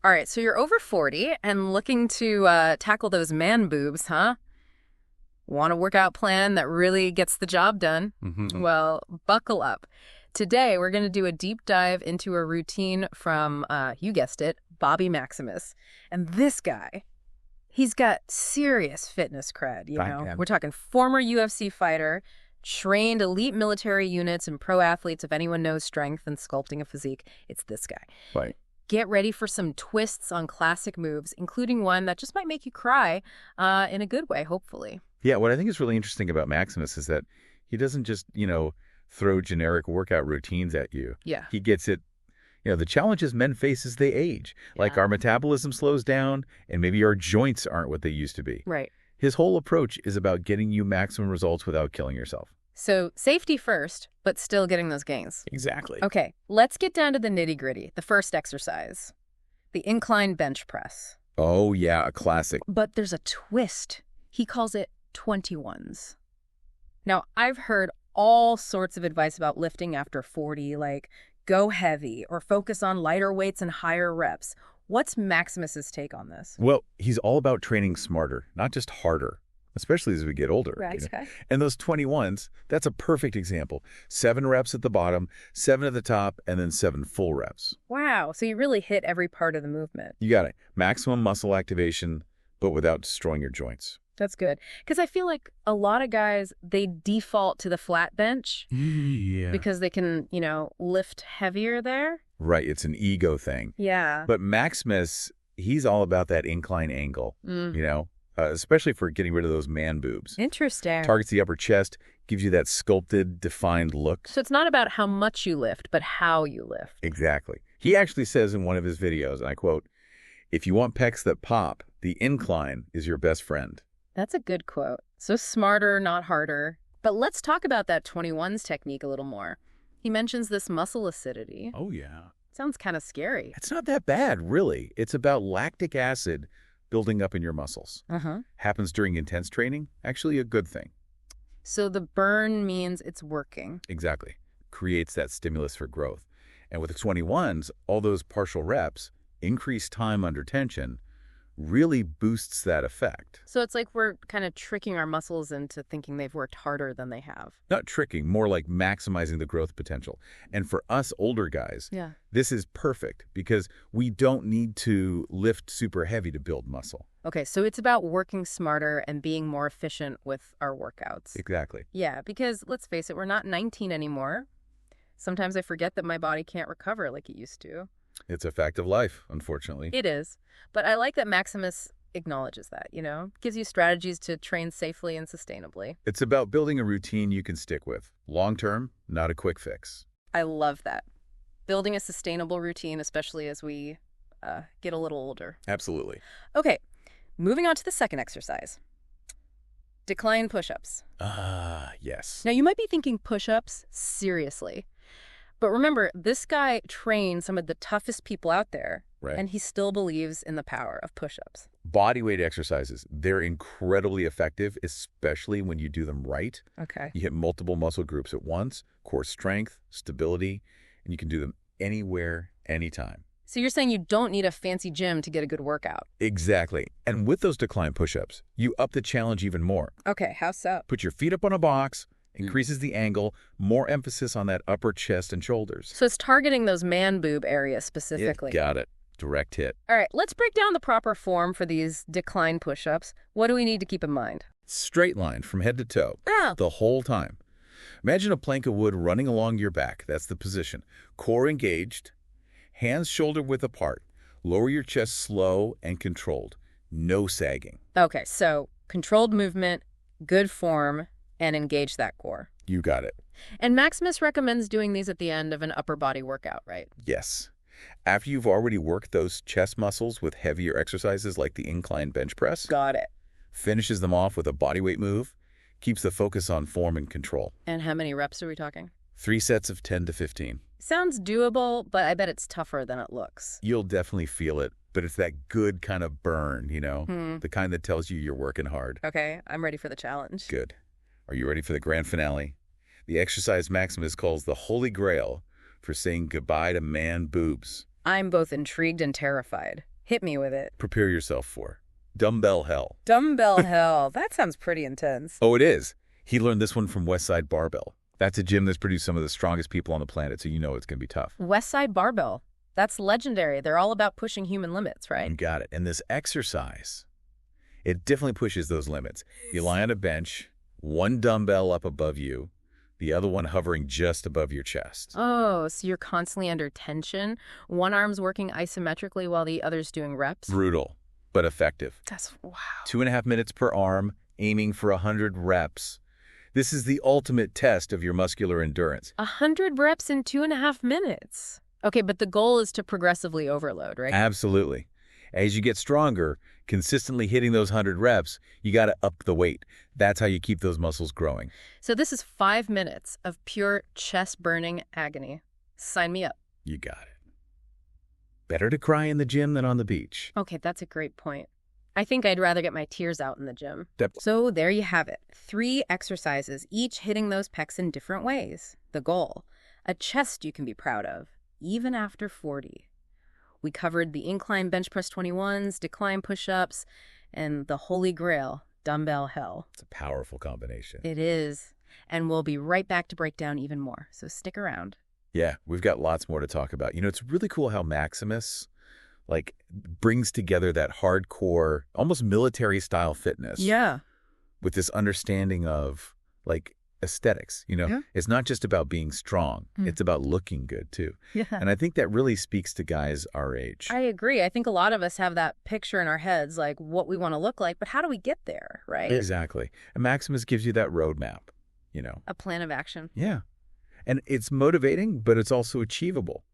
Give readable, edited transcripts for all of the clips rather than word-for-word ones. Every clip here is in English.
All right, so you're over 40 and looking to tackle those man boobs, huh? Want a workout plan that really gets the job done? Well, buckle up. Today, we're going to do a deep dive into a routine from, you guessed it, Bobby Maximus. And this guy, he's got serious fitness cred, you know? We're talking former UFC fighter, trained elite military units and pro athletes. If anyone knows strength and sculpting a physique, it's this guy. Right. Get ready for some twists on classic moves, including one that just might make you cry in a good way, hopefully. Yeah, what I think is really interesting about Maximus is that he doesn't just, throw generic workout routines at you. Yeah. He gets it. The challenges men face as they age, like our metabolism slows down and maybe our joints aren't what they used to be. Right. His whole approach is about getting you maximum results without killing yourself. So safety first, but still getting those gains. Exactly. Okay, let's get down to the nitty-gritty, the first exercise, the incline bench press. Oh, yeah, a classic. But there's a twist. He calls it 21s. Now, I've heard all sorts of advice about lifting after 40, like go heavy or focus on lighter weights and higher reps. What's Maximus's take on this? Well, he's all about training smarter, not just harder, especially as we get older. Right. Okay. And those 21s, that's a perfect example. 7 reps at the bottom, 7 at the top, and then 7 full reps. Wow, so you really hit every part of the movement. You got it. Maximum muscle activation, but without destroying your joints. That's good. Because I feel like a lot of guys, they default to the flat bench because they can, lift heavier there. Right. It's an ego thing. Yeah. But Maximus, he's all about that incline angle, especially for getting rid of those man boobs. Interesting. Targets the upper chest, gives you that sculpted, defined look. So it's not about how much you lift, but how you lift. Exactly. He actually says in one of his videos, and I quote, "If you want pecs that pop, the incline is your best friend." That's a good quote. So smarter, not harder. But let's talk about that 21s technique a little more. He mentions this muscle acidity. Oh, yeah. Sounds kind of scary. It's not that bad, really. It's about lactic acid building up in your muscles. Happens during intense training. Actually a good thing. So the burn means it's working. Exactly. Creates that stimulus for growth. And with the 21s, all those partial reps, increased time under tension, really boosts that effect. So it's like we're kind of tricking our muscles into thinking they've worked harder than they have. Not tricking, more like maximizing the growth potential. And for us older guys, this is perfect because we don't need to lift super heavy to build muscle. Okay, so it's about working smarter and being more efficient with our workouts. Exactly. Yeah, because let's face it, we're not 19 anymore. Sometimes I forget that my body can't recover like it used to. It's a fact of life, unfortunately. It is. But I like that Maximus acknowledges that, gives you strategies to train safely and sustainably. It's about building a routine you can stick with. Long-term, not a quick fix. I love that. Building a sustainable routine, especially as we get a little older. Absolutely. Okay, moving on to the second exercise. Decline push-ups. Yes. Now, you might be thinking push-ups, seriously. But remember, this guy trained some of the toughest people out there, and he still believes in the power of push-ups. Bodyweight exercises, they're incredibly effective, especially when you do them right. Okay. You hit multiple muscle groups at once, core strength, stability, and you can do them anywhere, anytime. So you're saying you don't need a fancy gym to get a good workout? Exactly. And with those decline push-ups, you up the challenge even more. Okay, how so? Put your feet up on a box, increases the angle, more emphasis on that upper chest and shoulders. So it's targeting those man boob areas specifically. Got it. Direct hit. All right, let's break down the proper form for these decline push-ups. What do we need to keep in mind? Straight line from head to toe, the whole time. Imagine a plank of wood running along your back. That's the position. Core engaged, hands shoulder width apart. Lower your chest slow and controlled. No sagging. Okay, so controlled movement, good form, and engage that core. You got it. And Maximus recommends doing these at the end of an upper body workout, right? Yes. After you've already worked those chest muscles with heavier exercises like the incline bench press. Got it. Finishes them off with a bodyweight move. Keeps the focus on form and control. And how many reps are we talking? 3 sets of 10 to 15. Sounds doable, but I bet it's tougher than it looks. You'll definitely feel it, but it's that good kind of burn, the kind that tells you you're working hard. Okay, I'm ready for the challenge. Good. Are you ready for the grand finale? The exercise Maximus calls the Holy Grail for saying goodbye to man boobs. I'm both intrigued and terrified. Hit me with it. Prepare yourself for Dumbbell Hell. Dumbbell Hell. That sounds pretty intense. Oh, it is. He learned this one from Westside Barbell. That's a gym that's produced some of the strongest people on the planet, so you know it's going to be tough. Westside Barbell. That's legendary. They're all about pushing human limits, right? You got it. And this exercise, it definitely pushes those limits. You lie on a bench, one dumbbell up above you, the other one hovering just above your chest. Oh, so you're constantly under tension. One arm's working isometrically while the other's doing reps? Brutal, but effective. That's, wow. 2.5 minutes per arm, aiming for 100 reps. This is the ultimate test of your muscular endurance. 100 reps in 2.5 minutes. Okay, but the goal is to progressively overload, right? Absolutely. As you get stronger, consistently hitting those 100 reps, you got to up the weight. That's how you keep those muscles growing. So this is 5 minutes of pure chest-burning agony. Sign me up. You got it. Better to cry in the gym than on the beach. Okay, that's a great point. I think I'd rather get my tears out in the gym. Yep. So there you have it. 3 exercises, each hitting those pecs in different ways. The goal, a chest you can be proud of, even after 40. We covered the incline bench press 21s, decline push-ups, and the holy grail, dumbbell hell. It's a powerful combination. It is. And we'll be right back to break down even more, so stick around. Yeah, we've got lots more to talk about. You know, it's really cool how Maximus, brings together that hardcore, almost military-style fitness. Yeah. With this understanding of, aesthetics, Yeah. It's not just about being strong. It's about looking good, too. Yeah. And I think that really speaks to guys our age. I agree. I think a lot of us have that picture in our heads, like what we want to look like, but how do we get there, right? Exactly. And Maximus gives you that roadmap, A plan of action. Yeah. And it's motivating, but it's also achievable.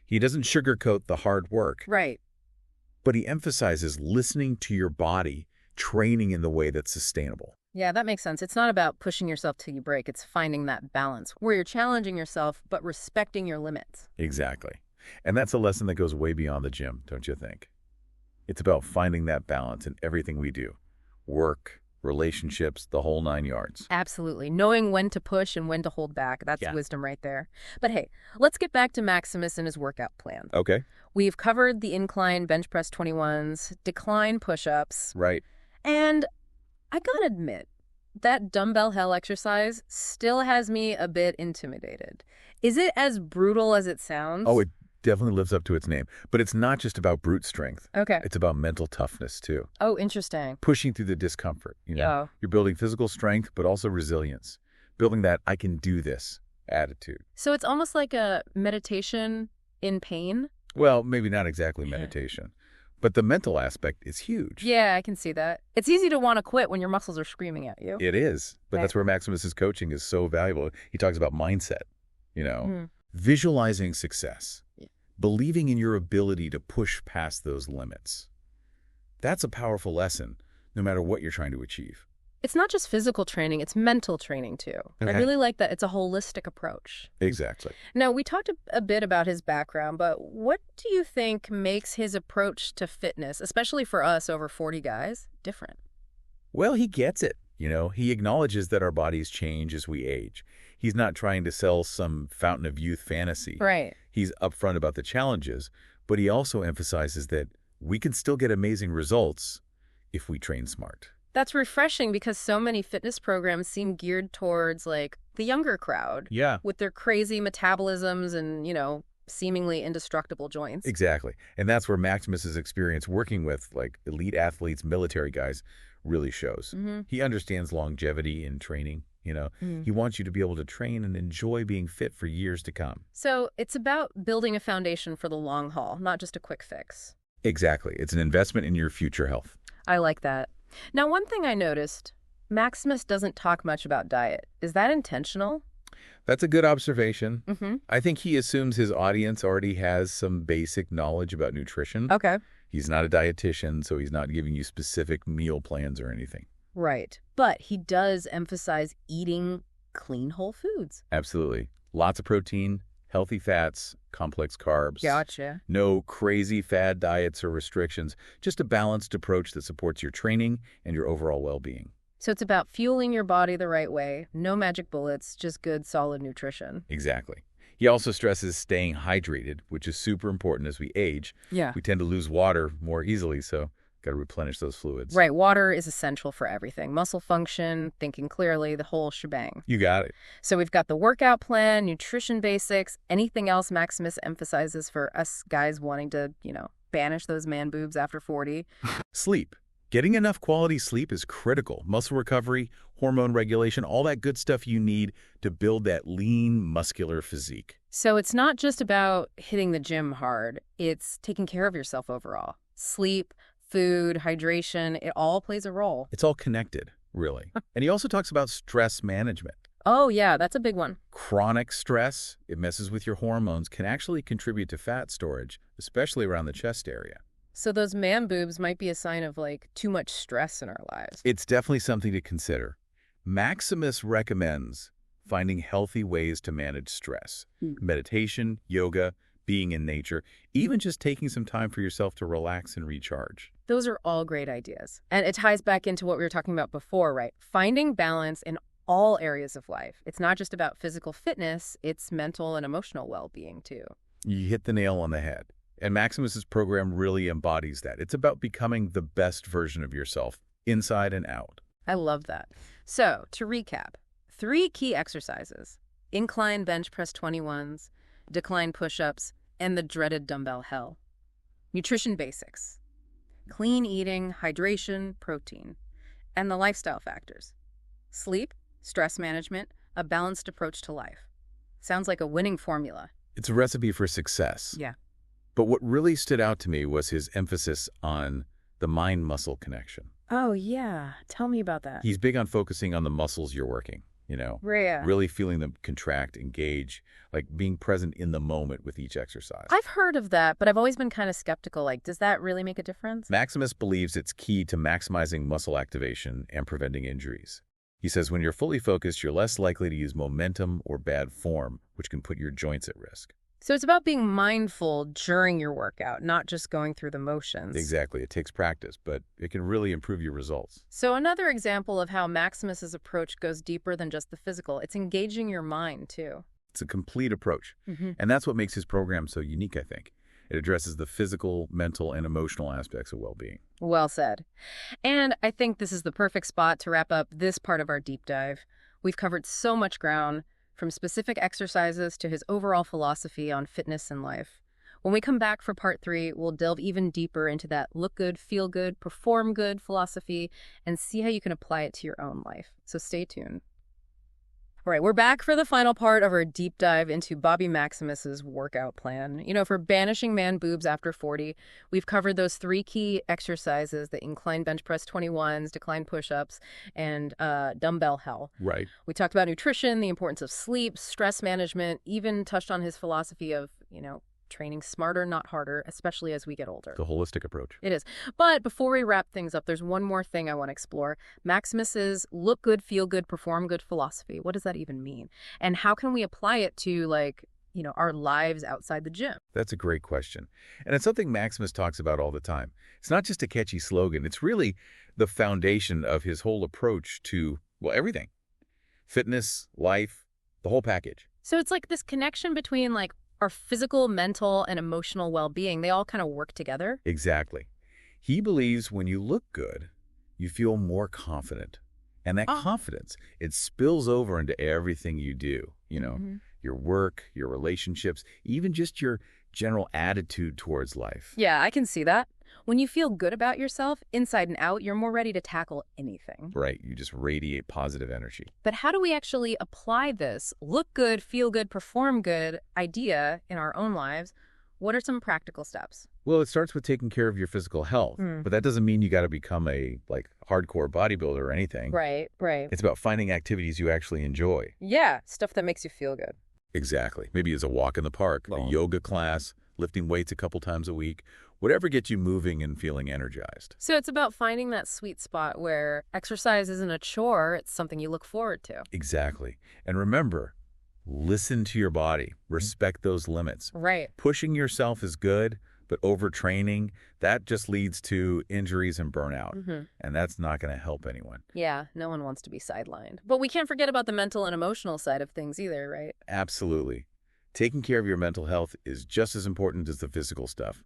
He doesn't sugarcoat the hard work. Right. But he emphasizes listening to your body, training in the way that's sustainable. Yeah, that makes sense. It's not about pushing yourself till you break. It's finding that balance where you're challenging yourself, but respecting your limits. Exactly. And that's a lesson that goes way beyond the gym, don't you think? It's about finding that balance in everything we do. Work, relationships, the whole 9 yards. Absolutely. Knowing when to push and when to hold back. That's wisdom right there. But hey, let's get back to Maximus and his workout plan. Okay. We've covered the incline bench press 21s, decline push-ups. Right. And I gotta admit, that dumbbell hell exercise still has me a bit intimidated. Is it as brutal as it sounds? Oh, it definitely lives up to its name. But it's not just about brute strength. Okay. It's about mental toughness, too. Oh, interesting. Pushing through the discomfort, Yeah. You're building physical strength, but also resilience. Building that I can do this attitude. So it's almost like a meditation in pain? Well, maybe not exactly meditation. But the mental aspect is huge. Yeah, I can see that. It's easy to want to quit when your muscles are screaming at you. It is. But that's where Maximus's coaching is so valuable. He talks about mindset, visualizing success, believing in your ability to push past those limits. That's a powerful lesson, no matter what you're trying to achieve. It's not just physical training, it's mental training too. Okay. I really like that it's a holistic approach. Exactly. Now, we talked a bit about his background, but what do you think makes his approach to fitness, especially for us over 40 guys, different? Well, he gets it. He acknowledges that our bodies change as we age. He's not trying to sell some fountain of youth fantasy. Right. He's upfront about the challenges, but he also emphasizes that we can still get amazing results if we train smart. That's refreshing because so many fitness programs seem geared towards the younger crowd. Yeah. With their crazy metabolisms and, seemingly indestructible joints. Exactly. And that's where Maximus's experience working with elite athletes, military guys really shows. Mm-hmm. He understands longevity in training. He wants you to be able to train and enjoy being fit for years to come. So it's about building a foundation for the long haul, not just a quick fix. Exactly. It's an investment in your future health. I like that. Now, one thing I noticed, Maximus doesn't talk much about diet. Is that intentional? That's a good observation. Mm-hmm. I think he assumes his audience already has some basic knowledge about nutrition. Okay. He's not a dietitian, so he's not giving you specific meal plans or anything. Right. But he does emphasize eating clean whole foods. Absolutely. Lots of protein, healthy fats, complex carbs. Gotcha. No crazy fad diets or restrictions, just a balanced approach that supports your training and your overall well-being. So it's about fueling your body the right way, no magic bullets, just good, solid nutrition. Exactly. He also stresses staying hydrated, which is super important as we age. Yeah. We tend to lose water more easily, so got to replenish those fluids. Right. Water is essential for everything. Muscle function, thinking clearly, the whole shebang. You got it. So we've got the workout plan, nutrition basics, anything else Maximus emphasizes for us guys wanting to, banish those man boobs after 40. Sleep. Getting enough quality sleep is critical. Muscle recovery, hormone regulation, all that good stuff you need to build that lean, muscular physique. So it's not just about hitting the gym hard. It's taking care of yourself overall. Sleep, food, hydration, it all plays a role. It's all connected, really. And he also talks about stress management. Oh, yeah, that's a big one. Chronic stress, it messes with your hormones, can actually contribute to fat storage, especially around the chest area. So those man boobs might be a sign of, too much stress in our lives. It's definitely something to consider. Maximus recommends finding healthy ways to manage stress. Meditation, yoga, being in nature, even just taking some time for yourself to relax and recharge. Those are all great ideas. And it ties back into what we were talking about before, right? Finding balance in all areas of life. It's not just about physical fitness, it's mental and emotional well-being too. You hit the nail on the head. And Maximus's program really embodies that. It's about becoming the best version of yourself, inside and out. I love that. So, to recap, 3 key exercises: incline bench press 21s, decline push-ups, and the dreaded dumbbell hell. Nutrition basics: clean eating, hydration, protein, and the lifestyle factors: sleep, stress management, a balanced approach to life. Sounds like a winning formula. It's a recipe for success. Yeah. But what really stood out to me was his emphasis on the mind-muscle connection. Oh, yeah. Tell me about that. He's big on focusing on the muscles you're working, really feeling them contract, engage, like being present in the moment with each exercise. I've heard of that, but I've always been kind of skeptical. Does that really make a difference? Maximus believes it's key to maximizing muscle activation and preventing injuries. He says when you're fully focused, you're less likely to use momentum or bad form, which can put your joints at risk. So it's about being mindful during your workout, not just going through the motions. Exactly. It takes practice, but it can really improve your results. So another example of how Maximus's approach goes deeper than just the physical, it's engaging your mind, too. It's a complete approach. And that's what makes his program so unique, I think. It addresses the physical, mental, and emotional aspects of well-being. Well said. And I think this is the perfect spot to wrap up this part of our deep dive. We've covered so much ground, from specific exercises to his overall philosophy on fitness and life. When we come back for part 3, we'll delve even deeper into that look good, feel good, perform good philosophy and see how you can apply it to your own life. So stay tuned. All right, we're back for the final part of our deep dive into Bobby Maximus's workout plan. For banishing man boobs after 40, we've covered those 3 key exercises: the incline bench press 21s, decline push-ups, and dumbbell hell. Right. We talked about nutrition, the importance of sleep, stress management, even touched on his philosophy of, training smarter, not harder, especially as we get older. The holistic approach. It is. But before we wrap things up, there's one more thing I want to explore. Maximus's look good, feel good, perform good philosophy. What does that even mean? And how can we apply it to, our lives outside the gym? That's a great question. And it's something Maximus talks about all the time. It's not just a catchy slogan. It's really the foundation of his whole approach to, everything. Fitness, life, the whole package. So it's like this connection between, our physical, mental, and emotional well-being. They all kind of work together. Exactly. He believes when you look good, you feel more confident. And that confidence, it spills over into everything you do. Your work, your relationships, even just your general attitude towards life. Yeah, I can see that. When you feel good about yourself, inside and out, you're more ready to tackle anything. Right. You just radiate positive energy. But how do we actually apply this look good, feel good, perform good idea in our own lives? What are some practical steps? Well, it starts with taking care of your physical health. But that doesn't mean you got to become a hardcore bodybuilder or anything. Right. It's about finding activities you actually enjoy. Yeah, stuff that makes you feel good. Exactly. Maybe it's a walk in the park, a yoga class, lifting weights a couple times a week, whatever gets you moving and feeling energized. So it's about finding that sweet spot where exercise isn't a chore, it's something you look forward to. Exactly. And remember, listen to your body. Respect those limits. Right. Pushing yourself is good, but overtraining, that just leads to injuries and burnout. And that's not going to help anyone. Yeah, no one wants to be sidelined. But we can't forget about the mental and emotional side of things either, right? Absolutely. Taking care of your mental health is just as important as the physical stuff.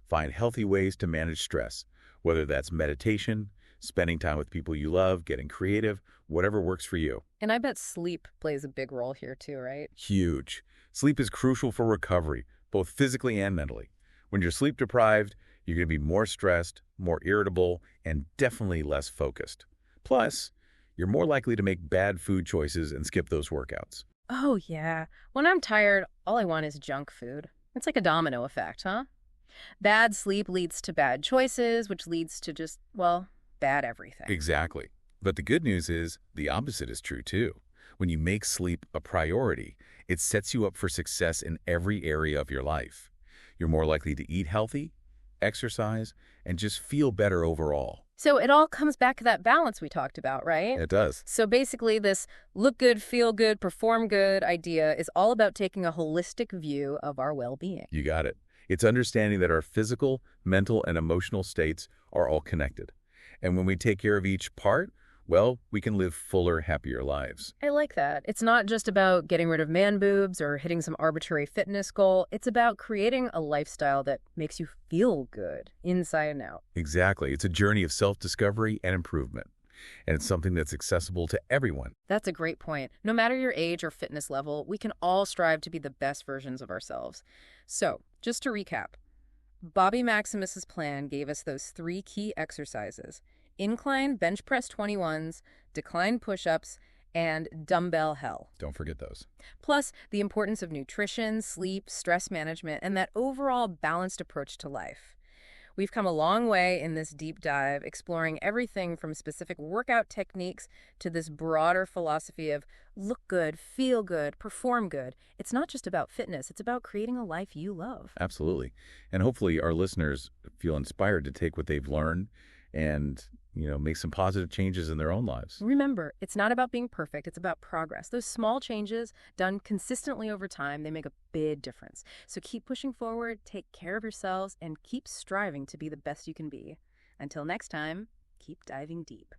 Find healthy ways to manage stress, whether that's meditation, spending time with people you love, getting creative, whatever works for you. And I bet sleep plays a big role here too, right? Huge. Sleep is crucial for recovery, both physically and mentally. When you're sleep deprived, you're going to be more stressed, more irritable, and definitely less focused. Plus, you're more likely to make bad food choices and skip those workouts. Oh, yeah. When I'm tired, all I want is junk food. It's like a domino effect, huh? Bad sleep leads to bad choices, which leads to just, well, bad everything. Exactly. But the good news is the opposite is true too. When you make sleep a priority, it sets you up for success in every area of your life. You're more likely to eat healthy, exercise, and just feel better overall. So it all comes back to that balance we talked about, right? It does. So basically this look good, feel good, perform good idea is all about taking a holistic view of our well-being. You got it. It's understanding that our physical, mental, and emotional states are all connected. And when we take care of each part, well, we can live fuller, happier lives. I like that. It's not just about getting rid of man boobs or hitting some arbitrary fitness goal. It's about creating a lifestyle that makes you feel good inside and out. Exactly. It's a journey of self-discovery and improvement. And it's something that's accessible to everyone. That's a great point. No matter your age or fitness level, we can all strive to be the best versions of ourselves. So, just to recap, Bobby Maximus's plan gave us those 3 key exercises: incline bench press 21s, decline push-ups, and dumbbell hell. Don't forget those. Plus, the importance of nutrition, sleep, stress management, and that overall balanced approach to life. We've come a long way in this deep dive, exploring everything from specific workout techniques to this broader philosophy of look good, feel good, perform good. It's not just about fitness, it's about creating a life you love. Absolutely. And hopefully our listeners feel inspired to take what they've learned and, make some positive changes in their own lives. Remember, it's not about being perfect, it's about progress. Those small changes done consistently over time, they make a big difference. So keep pushing forward, take care of yourselves, and keep striving to be the best you can be. Until next time, keep diving deep.